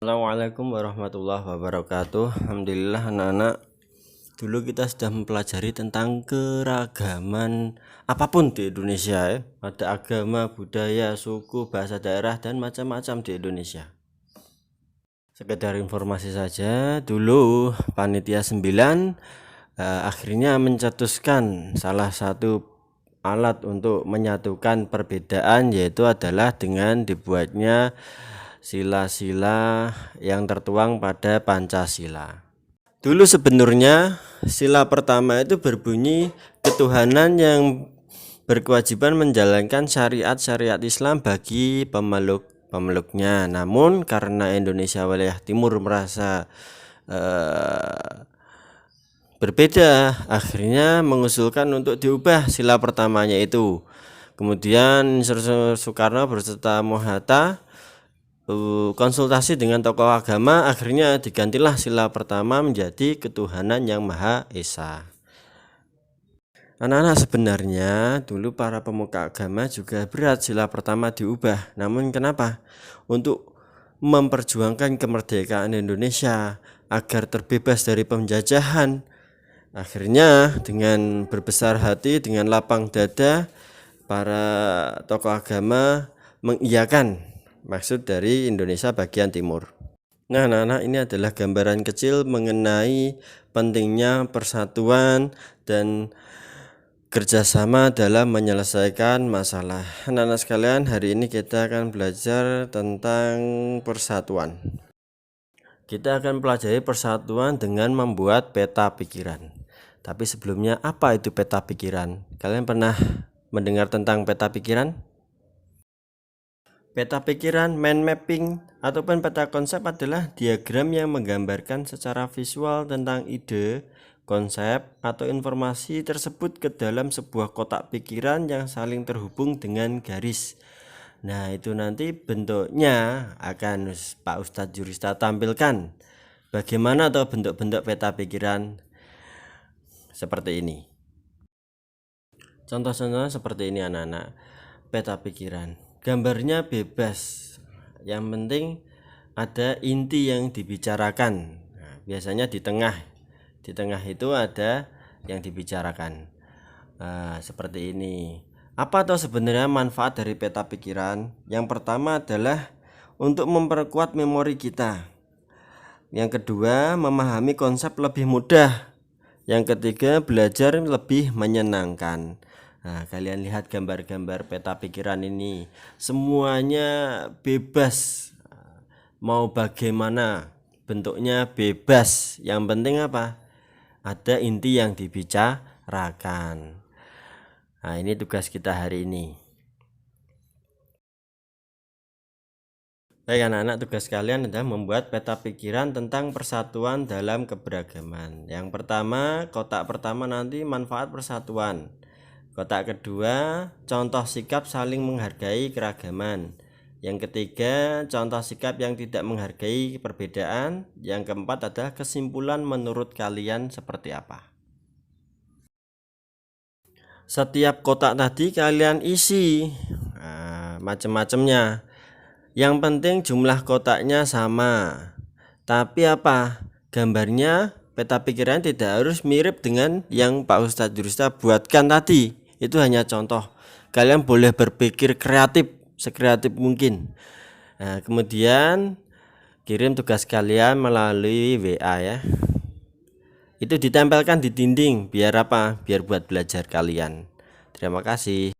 Assalamualaikum warahmatullahi wabarakatuh. Alhamdulillah anak-anak, dulu kita sudah mempelajari tentang keragaman apapun di Indonesia ya. Ada agama, budaya, suku, bahasa daerah dan macam-macam di Indonesia. Sekedar informasi saja, dulu panitia 9 akhirnya mencetuskan salah satu alat untuk menyatukan perbedaan, yaitu adalah dengan dibuatnya sila-sila yang tertuang pada Pancasila. Dulu sebenarnya sila pertama itu berbunyi ketuhanan yang berkewajiban menjalankan syariat-syariat Islam bagi pemeluknya. Namun karena Indonesia wilayah timur merasa berbeda, akhirnya mengusulkan untuk diubah sila pertamanya itu. Kemudian Soekarno berserta Mohatta konsultasi dengan tokoh agama, akhirnya digantilah sila pertama menjadi ketuhanan yang Maha Esa. Anak-anak, sebenarnya dulu para pemuka agama juga berat sila pertama diubah. Namun kenapa? Untuk memperjuangkan kemerdekaan Indonesia agar terbebas dari penjajahan. Akhirnya dengan berbesar hati, dengan lapang dada, para tokoh agama mengiyakan maksud dari Indonesia bagian timur. Nah, anak-anak, ini adalah gambaran kecil mengenai pentingnya persatuan dan kerjasama dalam menyelesaikan masalah. Anak-anak sekalian, hari ini kita akan belajar tentang persatuan. Kita akan pelajari persatuan dengan membuat peta pikiran. Tapi sebelumnya, apa itu peta pikiran? Kalian pernah mendengar tentang peta pikiran? Peta pikiran, mind mapping, ataupun peta konsep adalah diagram yang menggambarkan secara visual tentang ide, konsep, atau informasi tersebut ke dalam sebuah kotak pikiran yang saling terhubung dengan garis. Nah, itu nanti bentuknya akan Pak Ustadz Jurista tampilkan. Bagaimana atau bentuk-bentuk peta pikiran seperti ini. Contoh-contohnya seperti ini anak-anak. Peta pikiran, gambarnya bebas, yang penting ada inti yang dibicarakan. Nah, biasanya di tengah itu ada yang dibicarakan. Seperti ini. Apa atau sebenarnya manfaat dari peta pikiran? Yang pertama adalah untuk memperkuat memori kita. Yang kedua, memahami konsep lebih mudah. Yang ketiga, belajar lebih menyenangkan. Nah, kalian lihat gambar-gambar peta pikiran ini, semuanya bebas, mau bagaimana bentuknya bebas. Yang penting apa? Ada inti yang dibicarakan. Nah, ini tugas kita hari ini. Baik anak-anak, tugas kalian adalah membuat peta pikiran tentang persatuan dalam keberagaman. Yang pertama, kotak pertama nanti manfaat persatuan. Kotak kedua, contoh sikap saling menghargai keragaman. Yang ketiga, contoh sikap yang tidak menghargai perbedaan. Yang keempat adalah kesimpulan menurut kalian seperti apa. Setiap kotak tadi kalian isi macam-macamnya. Yang penting jumlah kotaknya sama. Tapi apa? Gambarnya peta pikiran tidak harus mirip dengan yang Pak Ustadz Jurista buatkan tadi. Itu hanya contoh. Kalian boleh berpikir kreatif, sekreatif mungkin. Nah, kemudian kirim tugas kalian melalui WA ya. Itu ditempelkan di dinding biar apa? Biar buat belajar kalian. Terima kasih.